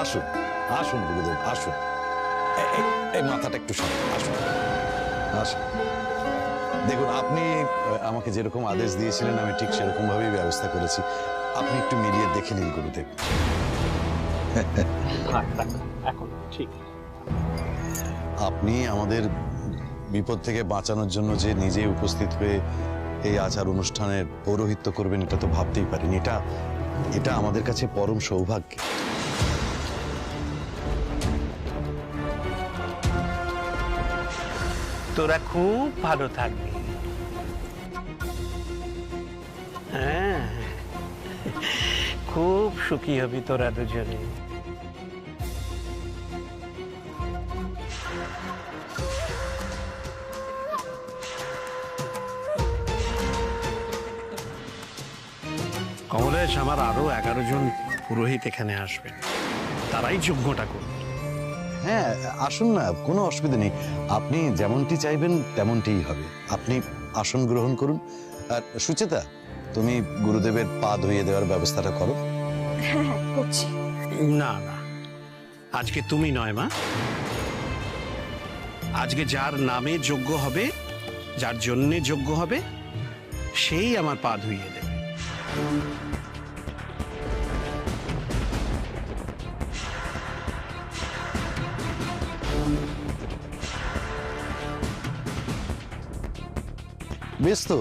আসুন আসুন গুরুদেব আসুন, এই মাথাটা একটু আসুন আসুন। দেখুন, আপনি আমাকে যেরকম আদেশ দিয়েছিলেন আমি ঠিক সেরকম ভাবেই ব্যবস্থা করেছি। আপনি একটু মিলিয়ে দেখে নিন গুরুদেব। এখন ঠিক আপনি আমাদের বিপদ থেকে বাঁচানোর জন্য যে নিজে উপস্থিত হয়ে এই আচার অনুষ্ঠানের পৌরোহিত্য করবেন, এটা তো ভাবতেই পারিনি। এটা আমাদের কাছে পরম সৌভাগ্য। তোরা খুব ভালো থাকবি। হ্যাঁ, খুব সুখী হবি তোরা দুজনে। কমলেশ, আমার আরো 11 জন পুরোহিত এখানে আসবেন, তারাই যজ্ঞটা করবে। হ্যাঁ, আসুন না, কোনো অসুবিধা নেই। আপনি যেমনটি চাইবেন তেমনটিই হবে। আপনি আসন গ্রহণ করুন। আর সুচেতা, তুমি গুরুদেবের পা ধুইয়ে দেওয়ার ব্যবস্থাটা করো। হ্যাঁ হ্যাঁ করছি। না না, আজকে তুমি নয় মা, আজকে যার নামে যজ্ঞ হবে, যার জন্যে যজ্ঞ হবে, সেই আমার পা ধুইয়ে দেবে। বেশ, তো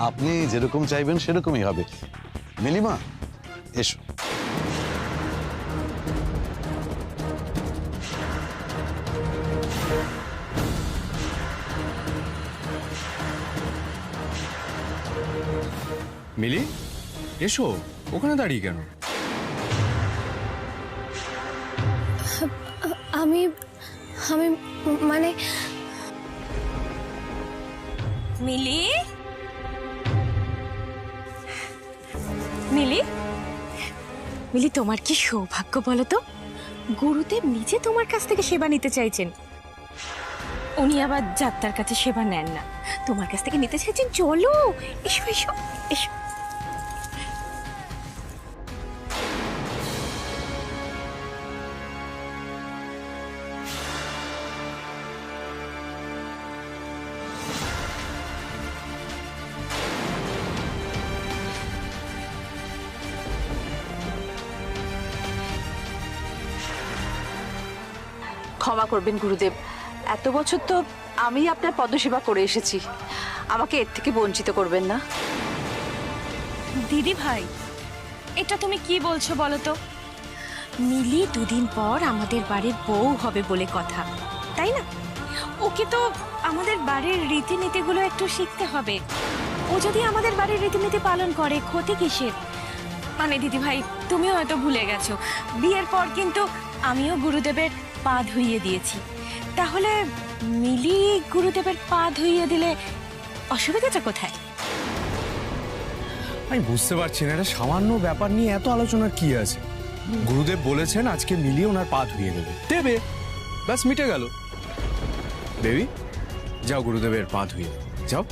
আপনি যেরকম চাইবেন সেরকমই হবে। মিলিমা, এসো। মিলি, এসো। ওখানে দাঁড়িয়ে কেন? আমি আমি মানে মিলি মিলি মিলি, তোমার কি সৌভাগ্য বলো তো, গুরুদেব নিজে তোমার কাছ থেকে সেবা নিতে চাইছেন। উনি আবার যাত্রার কাছে সেবা নেন না, তোমার কাছ থেকে নিতে চাইছেন। চলো, এসো এসো এসো। ক্ষমা করবেন গুরুদেব, এত বছর তো আমি আপনার পদসেবা করে এসেছি, আমাকে এর থেকে বঞ্চিত করবেন না। দিদি ভাই, এটা তুমি কি বলছো বলো তো? মিলি দুদিন পর আমাদের বাড়ির বউ হবে বলে কথা, তাই না? ওকে তো আমাদের বাড়ির রীতিনীতিগুলো একটু শিখতে হবে। ও যদি আমাদের বাড়ির রীতিনীতি পালন করে, ক্ষতি কিসের? মানে দিদি ভাই, তুমিও হয়তো ভুলে গেছো, বিয়ের পর কিন্তু আমিও গুরুদেবের পা ধুইয়ে দিয়েছি। তাহলে মিলি গুরুদেবের পা ধুইয়ে দিলে অসুবিধাটা কোথায়? আমি বুঝতে পারছি না, এটা সামান্য ব্যাপার নিয়ে এত আলোচনার কি আছে? গুরুদেব বলেছেন আজকে মিলি ওনার পা ধুইয়ে দেবে, ব্যাস মিটে গেল। বেবি, যাও গুরুদেবের পা ধুইয়ে যাও।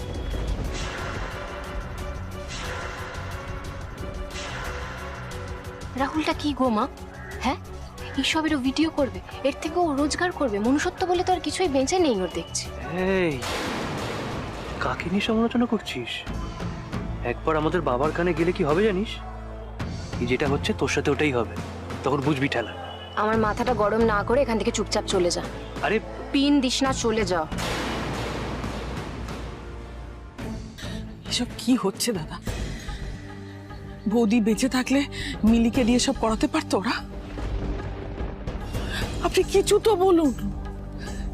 রাহুলটা কি গো মা? হ্যাঁ, এইসবেরও ভিডিও করবে, এর থেকেও রোজগার করবে। মনুষ্যত্ব বলে তো আর কিছুই বেঁচে নেই ওর, দেখছি। এই, কাকে নিয়ে সমালোচনা করছিস? একবার আমাদের বাবার কানে গেলে কি হবে জানিস? কি যেটা হচ্ছে তোর সাথে ওটাই হবে, তখন বুঝবি ঠেলা। আমার মাথাটা গরম না করে এখান থেকে চুপচাপ চলে যা। আরে পিন দিস না, চলে যা। এসব কি হচ্ছে দাদা? বৌদি বেঁচে থাকলে মিলিকে দিয়ে সব করাতে পারতো ওরা। আপনি কিছু তো বলুন,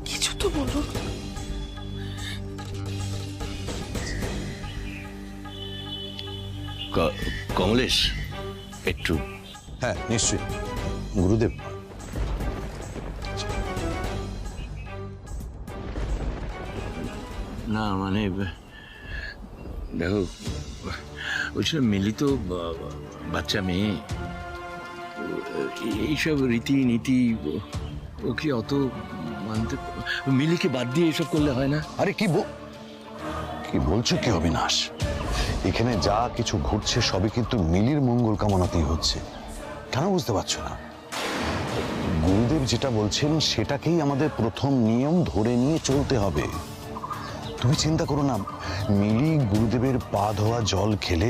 কিছু তো বলুন। কমলেশ, একটু। হ্যাঁ নিশ্চয়ই গুরুদেব। না মানে দেখো, বলছিলাম মিলি তো বাচ্চা মেয়ে, এইসব রীতিনীতি ও কি অত মানতে? মিলিকে বাদ দিয়ে এসব করলে হয় না? আরে কি বলছো কি অবিনাশ? এখানে যা কিছু ঘটছে সবই কিন্তু মিলির মঙ্গল কামনাতেই হচ্ছে। কেন বুঝতে পারছো না? গুরুদেব যেটা বলছেন সেটাকেই আমাদের প্রথম নিয়ম ধরে নিয়ে চলতে হবে। তুমি চিন্তা করো না, মিলি গুরুদেবের পা ধোয়া জল খেলে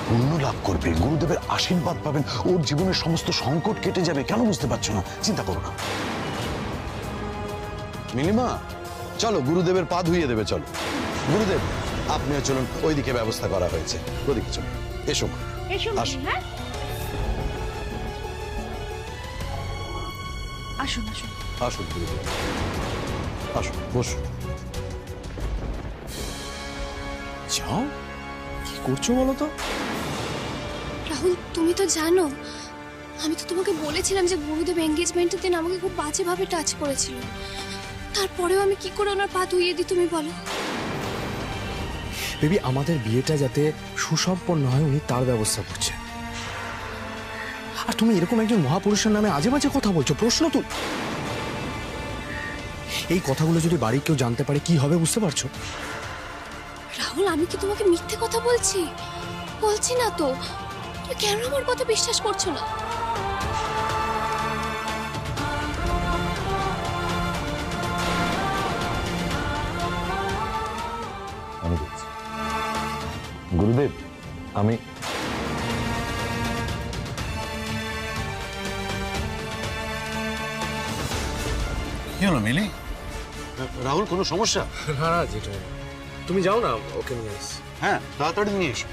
পুণ্য লাভ করবে, গুরুদেবের আশীর্বাদ পাবেন, ওর জীবনের সমস্ত সংকট কেটে যাবে। কেন বুঝতে পারছো না? চিন্তা করো না। মিলিমা, চলো গুরুদেবের পা ধুইয়ে দেবে। চলো গুরুদেব, আপনিও চলুন, ওইদিকে ব্যবস্থা করা হয়েছে, ওদিকে চলুন। এসো আসুন। আসুন আসুন। আসুন গুরুদেব, আসুন, বসুন। যাও, কি করছো বলো তো? রাহুল, তুমি তো জানো আমি তো তোমাকে বলেছিলাম যে গুরুদেব এঙ্গেজমেন্টের দিন আমাকে খুব বাজেভাবে টাচ করেছিল। তারপরেও আমি কি করে ওনার পা ধুইয়ে দিই তুমি বলো? বেবি, আমাদের বিয়েটা যাতে সুসম্পন্ন হয় উনি তার ব্যবস্থা করছে। আর তুমি এরকম একজন মহাপুরুষের নামে আজে বাজে কথা বলছো, প্রশ্ন তুল। এই কথাগুলো যদি বাড়ির কেউ জানতে পারে কি হবে বুঝতে পারছো? রাহুল, আমি কি তোমাকে মিথ্যে কথা বলছি? বলছি না তো। তুমি কেন আমার কথা বিশ্বাস করছো না? আমি দেখছি। গুরুদেব, আমি কি হলো মিলি? রাহুল, কোনো সমস্যা? না না, যেটা তুমি যাও না, ওকে নিয়ে এস। হ্যাঁ, তাড়াতাড়ি নিয়ে এসো।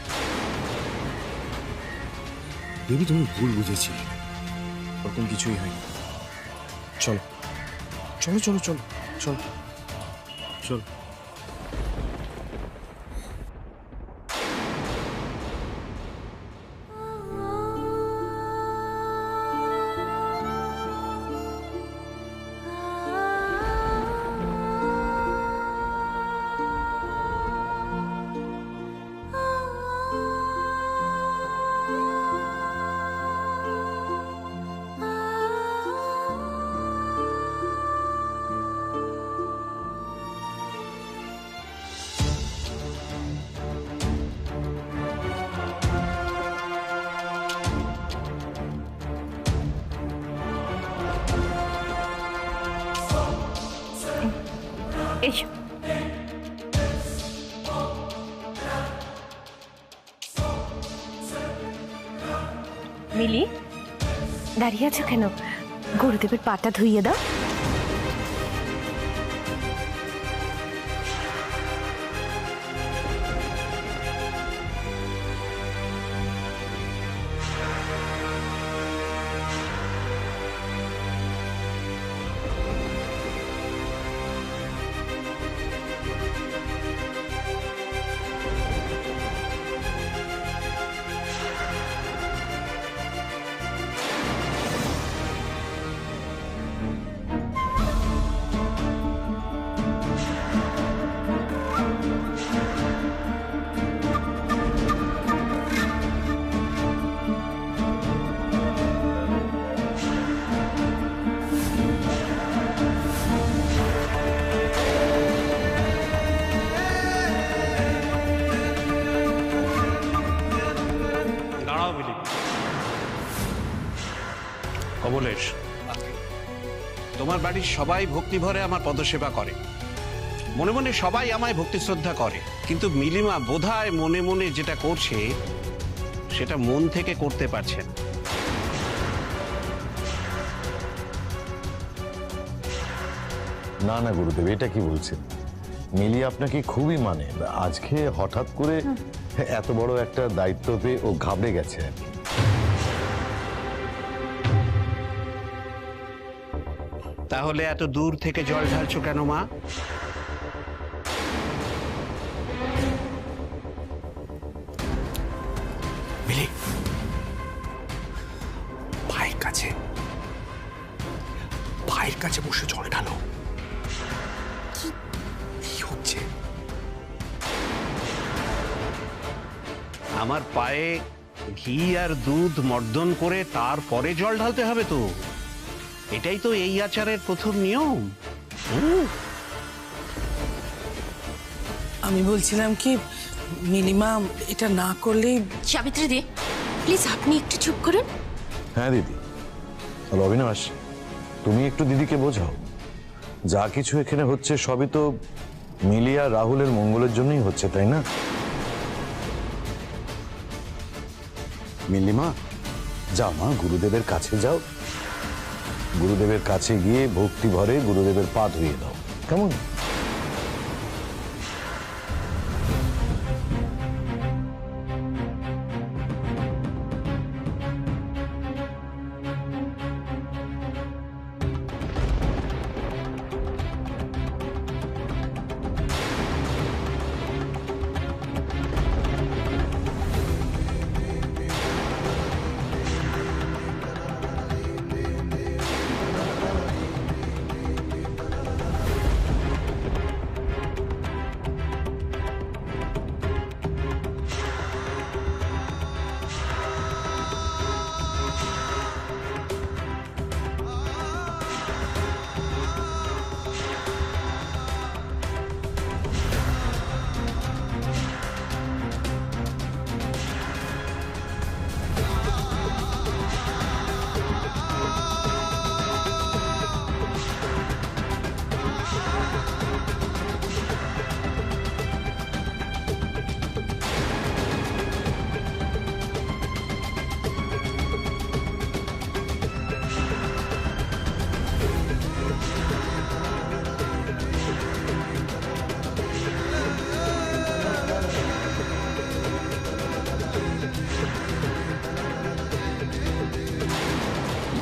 বেবি, তুমি ভুল বুঝেছিলে, ওরকম কিছুই হয়নি। চলো চলো চলো চলো চলো চলো। এসো। মিলি, দাঁড়িয়ে আছো কেন? গুরুদেবের পাটা ধুইয়ে দাও। কমলেশ, তোমার বাড়ির সবাই ভক্তি ভরে আমার পদসেবা করে, মনে মনে সবাই আমায় ভক্তি শ্রদ্ধা করে, কিন্তু মিলিমা বোধহয় মনে মনে যেটা করছে সেটা মন থেকে করতে পারছে না। না না গুরুদেব, এটা কি বলছেন? মিলি আপনাকে খুবই মানে, আজকে হঠাৎ করে এত বড় একটা দায়িত্ব পেয়ে ও ঘাবড়ে গেছে আর কি। তাহলে এত দূর থেকে জল ঢালছো কেন মা? মিলি, ভাইয়ের কাছে বসে জল ঢালো। কি হচ্ছে? আমার পায়ে ঘি আর দুধ মর্দন করে তারপরে জল ঢালতে হবে তো। এটাই তো এই আচারের প্রথম নিয়ম। আমি বলছিলাম কি, মিনিমা এটা না করলেই। সাবিত্রী দি, প্লিজ আপনি একটু চুপ করুন। হ্যাঁ দিদি। আর অবিনাশ, তুমি একটু দিদিকে বোঝাও, যা কিছু এখানে হচ্ছে সবই তো মিলি আর রাহুলের মঙ্গলের জন্যই হচ্ছে, তাই না? মিলিমা, যাও মা, গুরুদেবের কাছে যাও। গুরুদেবের কাছে গিয়ে ভক্তি ভরে গুরুদেবের পা ধুয়ে দাও, কেমন?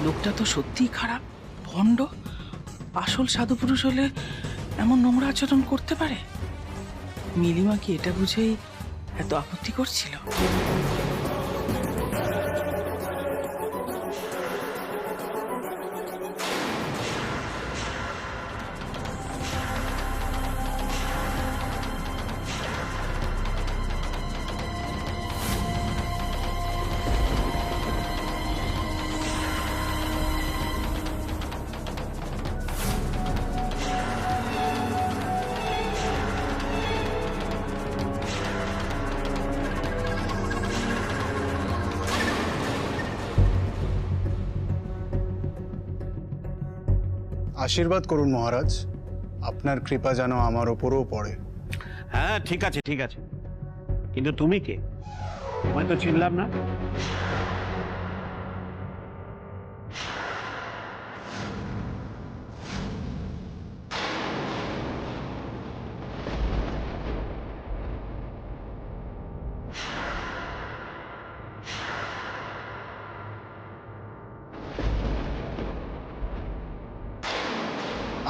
লোকটা তো সত্যিই খারাপ, ভণ্ড। আসল সাধু পুরুষ হলে এমন নোংরা আচরণ করতে পারে? নীলিমা কি এটা বুঝেই এত আপত্তি করছিল? আশীর্বাদ করুন মহারাজ, আপনার কৃপা যেন আমার ওপরও পড়ে। হ্যাঁ, ঠিক আছে ঠিক আছে, কিন্তু তুমি কে? তোমায় তো চিনলাম না।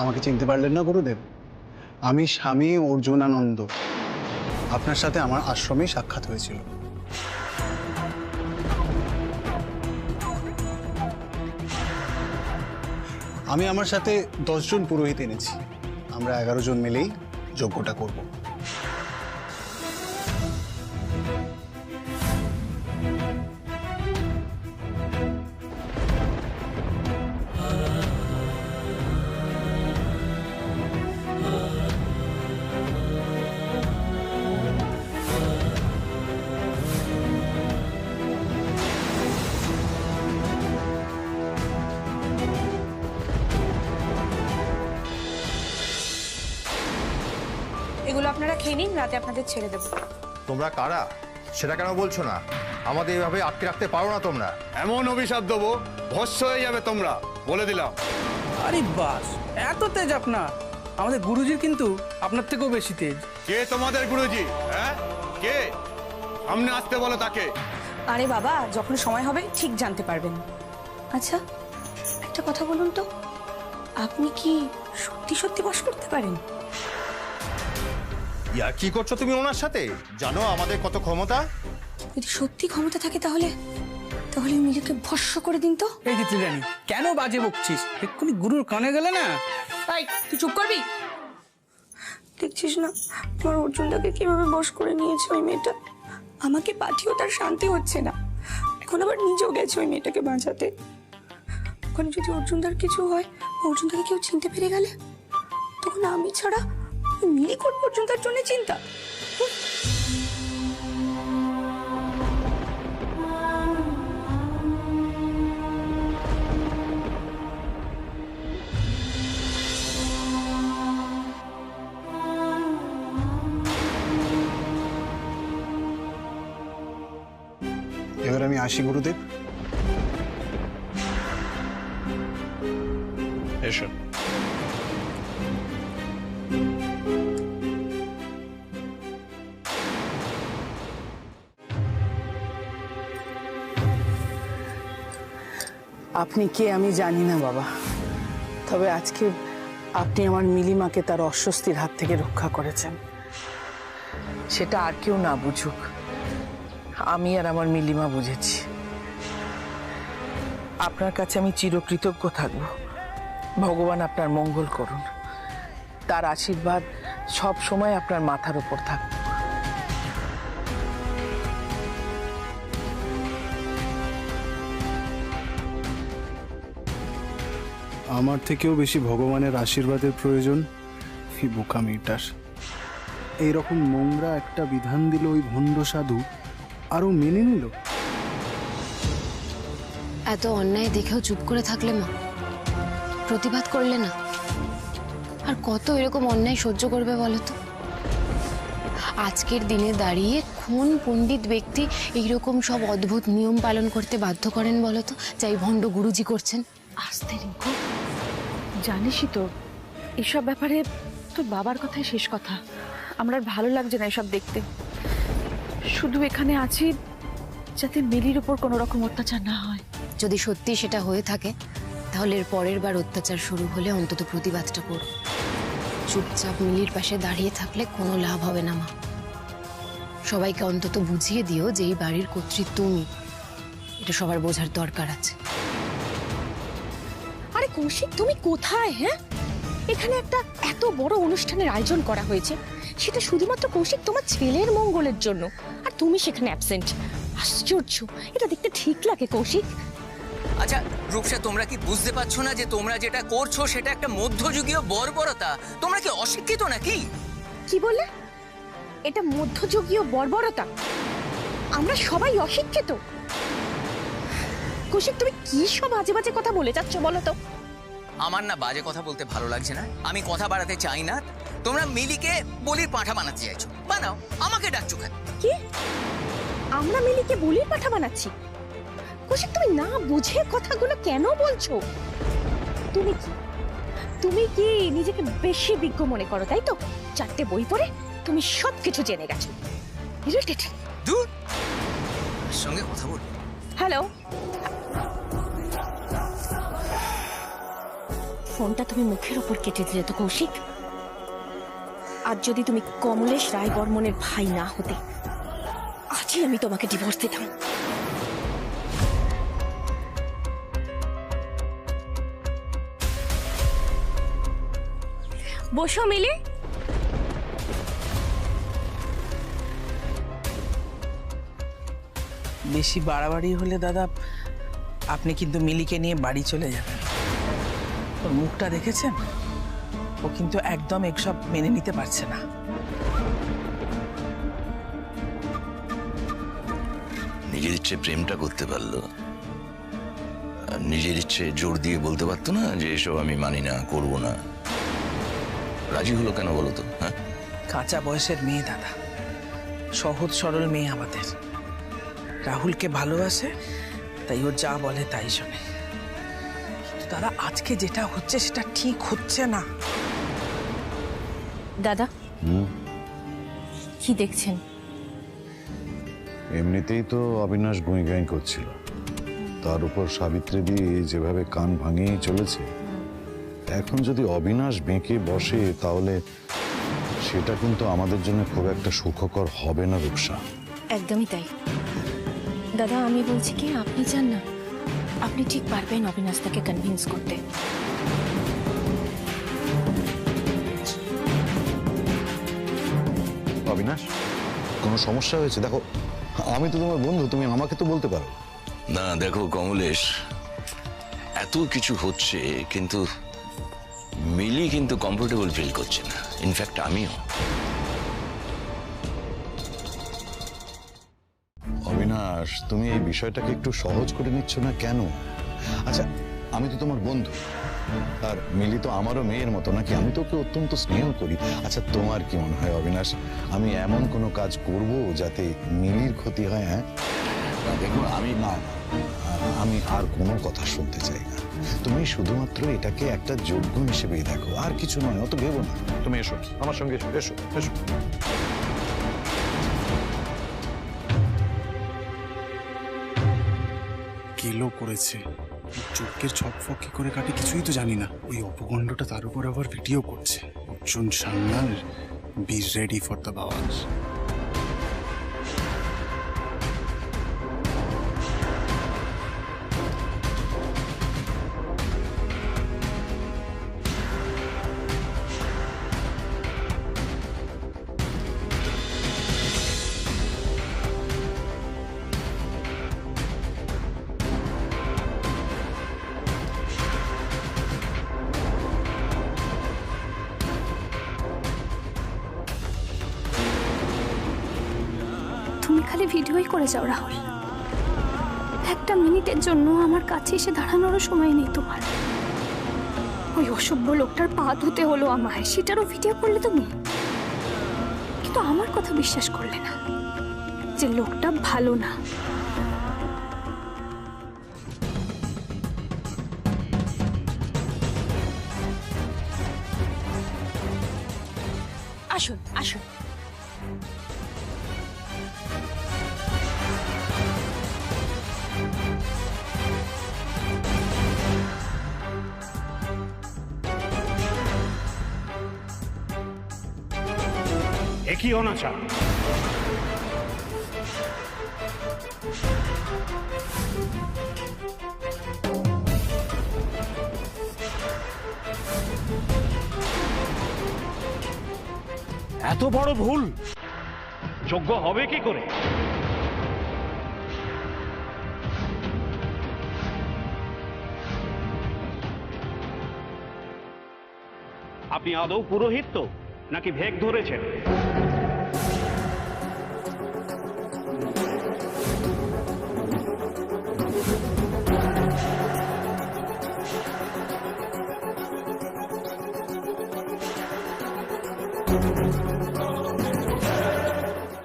আমাকে চিনতে পারলেন না গুরুদেব? আমি স্বামী অর্জুনানন্দ, আপনার সাথে আমার আশ্রমে সাক্ষাৎ হয়েছিল। আমি আমার সাথে 10 জন পুরোহিত এনেছি, আমরা 11 জন মিলেই যজ্ঞটা করব। এগুলো আপনারা খেয়ে নিন, রাতে আপনাদের ছেড়ে দেবো। তোমরা কারা সেটা কেন বলছো না? আমাদের এভাবে আটকে রাখতে পারো না তোমরা। এমন অভিশাপ দেবো ভস্য হয়ে যাবে তোমরা, বলে দিলাম। আরে বাস, এত তেজ আপনার? আমাদের গুরুজির কিন্তু আপনার থেকেও বেশি তেজ। কে তোমাদের গুরুজি? হ্যাঁ, কে? সামনে আসতে বলো তাকে। আরে বাবা, যখন সময় হবে ঠিক জানতে পারবেন। আচ্ছা, একটা কথা বলুন তো, আপনি কি সত্যি সত্যি বশ করতে পারেন? ইয়া কি করছো তুমি ওনার সাথে? জানো আমাদের কত ক্ষমতা? যদি সত্যি ক্ষমতা থাকে তাহলে তাহলে মিলিকে ভস্য করে দিন তো। এই যে ত্রিরানী, কেন বাজে বকছিস? এক্ষুনি গুরুর কানে গেলে না। তাই তুই চুপ করবি? দেখছিস না আমার অর্জুনদাকে কিভাবে বশ করে নিয়েছে ওই মেয়েটা। আমাকে পাঠিয়েও তার শান্তি হচ্ছে না, এখন আবার নিজেও গেছে ওই মেয়েটাকে বাঁচাতে। ওখানে যদি অর্জুনদার কিছু হয়, অর্জুনদাকে কেউ চিনতে পেরে গেলে, তখন আমি ছাড়া মিলি করবো অর্জুনদার জন্য চিন্তা। আসি গুরুদেব। এসো। আপনি কে আমি জানি না বাবা, তবে আজকে আপনি আমার মিলিমাকে তার অস্বস্তির হাত থেকে রক্ষা করেছেন। সেটা আর কেউ না বুঝুক, আমি আর আমার মিলিমা বুঝেছি। আপনার কাছে আমি চিরকৃতজ্ঞ থাকব। ভগবান আপনার মঙ্গল করুন, তার আশীর্বাদ সব সময় আপনার মাথার উপর থাকবে। আমার থেকেও বেশি ভগবানের আশীর্বাদের প্রয়োজন এই বোকা মেয়েটার। এইরকম নোংরা একটা বিধান দিল ওই ভণ্ড সাধু, আরও মেনে নিল। এত অন্যায় দেখেও চুপ করে থাকলে মা, প্রতিবাদ করলে না, আর কত এরকম অন্যায় সহ্য করবে বলো তো? আজকের দিনে দাঁড়িয়ে কোন পণ্ডিত ব্যক্তি এইরকম সব অদ্ভুত নিয়ম পালন করতে বাধ্য করেন বলো তো, যাই ভণ্ড গুরুজি করছেন? আস্তে রিঙ্কু, জানিসই তো এসব ব্যাপারে তোর বাবার কথাই শেষ কথা। আমার আর ভালো লাগছে না এসব দেখতে। শুধু এখানে আছি যাতে মিলির উপর কোনো রকম অত্যাচার না হয়। যদি সত্যি সেটা হয়ে থাকে তাহলে এর পরের বার অত্যাচার শুরু হলে অন্তত প্রতিবাদটা করো। চুপচাপ মিলির পাশে দাঁড়িয়ে থাকলে কোনো লাভ হবে না মা। সবাইকে অন্তত বুঝিয়ে দিও যে এই বাড়ির কর্ত্রী তুমি, এটা সবার বোঝার দরকার আছে। আরে কৌশিক, তুমি কোথায়? হ্যাঁ, এখানে একটা এত বড় অনুষ্ঠানের আয়োজন করা হয়েছে, সেটা শুধুমাত্র কৌশিক তোমার ছেলের মঙ্গলের জন্য, আর তুমি সেখানে অ্যাবসেন্ট। আশ্চর্য, এটা দেখতে ঠিক লাগে কৌশিক? আচ্ছা রূপসা, তোমরা কি বুঝতে পারছো না যে তোমরা যেটা করছো সেটা একটা মধ্যযুগীয় বর্বরতা? তোমরা কি অশিক্ষিত নাকি? কি বললে? এটা মধ্যযুগীয় বর্বরতা? আমরা সবাই অশিক্ষিত? কৌশিক, তুমি কি সব আজে বাজে কথা বলে যাচ্ছ বলো তো? আমার না বাজে কথা বলতে ভালো লাগছে না, আমি কথা বাড়াতে চাই না। তোমরা মিলিকে বলির পাঁঠা বানাতে চাইছো, বানাও, আমাকে ডাকছো কেন? কি আমরা মিলিকে বলির পাঁঠা বানাচ্ছি? কৌশিক, তুমি না বুঝে কথাগুলো কেন বলছো? তুমি কি নিজেকে বেশি বিজ্ঞ মনে করো, তাই তো? 4টে বই পড়ে তুমি সবকিছু জেনে গেছো। দূর, সঙ্গে কথা বল। হ্যালো, ফোনটা তুমি মুখের ওপর কেটে দিলে তো কৌশিক। আজ যদি তুমি কমলেশ রায় বর্মনের ভাই না হতে, আজই আমি তোমাকে ডিভোর্স দিতাম। বসো মিলি। বেশি বাড়াবাড়ি হলে দাদা আপনি কিন্তু মিলিকে নিয়ে বাড়ি চলে যাবেন। ওর মুখটা দেখেছেন? ও কিন্তু একদম এসব মেনে নিতে পারছে না। নিজের ইচ্ছে প্রেমটা করতে পারলো, আর নিজের ইচ্ছে জোর দিয়ে বলতে পারতো না যে এসব আমি মানি না, করবো না। রাজি হলো কেন বলো তো? হ্যাঁ, কাঁচা বয়সের মেয়ে দাদা, সহজ সরল মেয়ে আমাদের। রাহুলকে ভালোবাসে, তাই ও যা বলে তাই শোনে। কিন্তু দাদা, আজকে যেটা হচ্ছে সেটা ঠিক হচ্ছে না। দাদা, কি দেখছেন? এমনিতেই তো অবিনাশ গুঁই গাঁই করছিল, তার উপর সাবিত্রী দিয়ে যেভাবে কান ভাঙিয়েই চলেছে, এখন যদি অবিনাশ বেঁকে বসে তাহলে সেটা কিন্তু আমাদের জন্য খুব একটা সুখকর হবে না রূপসা। একদমই তাই দাদা। আমি বলছি কি, আপনি চান না, আপনি ঠিক পারবেন অবিনাশটাকে কনভিন্স করতে। অবিনাশ, কোনো সমস্যা হয়েছে? দেখো, আমি তো তোমার বন্ধু, তুমি আমাকে তো বলতে পারো। না দেখো কমলেশ, এত কিছু হচ্ছে কিন্তু মিলি কিন্তু কমফোর্টেবল ফিল করছে না, ইনফ্যাক্ট আমিও। অবিনাশ, তুমি এই বিষয়টাকে একটু সহজ করে নিচ্ছ না কেন? আচ্ছা, আমি তো তোমার বন্ধু, আর মিলি তো আমারও মেয়ের মতো নাকি? আমি তো ওকে অত্যন্ত স্নেহ করি। আচ্ছা, তোমার কি মনে হয় অবিনাশ, আমি এমন কোনো কাজ করব যাতে মিলির ক্ষতি হয়? হ্যাঁ, দেখো আমি না, আমি আর কোনো কথা শুনতে চাই না। তুমি শুধুমাত্র এটাকে একটা যোগ্য হিসেবেই দেখো, আর কিছু নয়, অত ভেবো না। তুমি এসো আমার সঙ্গে, এসো এসো এসো। কেলো করেছে, চোখের ছকফক কি করে কাটে কিছুই তো জানি না। ওই অপগণ্ডটা তার উপর আবার ভিডিও করছে। Arjun Sanyal, be ready for the বাওয়াজ। তুমি খালি ভিডিওই করে যাও রাহুল, একটা মিনিটের জন্য আমার কাছে এসে দাঁড়ানোরও সময় নেই তোমার। ওই অসভ্য লোকটার পা ধুতে হলো আমায়, সেটারও ভিডিও করলে তুমি। কিন্তু আমার কথা বিশ্বাস করলে না যে লোকটা ভালো না। আসুন আসুন। একই অনাচার, এত বড় ভুল যোগ্য হবে কি করে? আপনি আদৌ পুরোহিত তো নাকি ভেক ধরেছেন?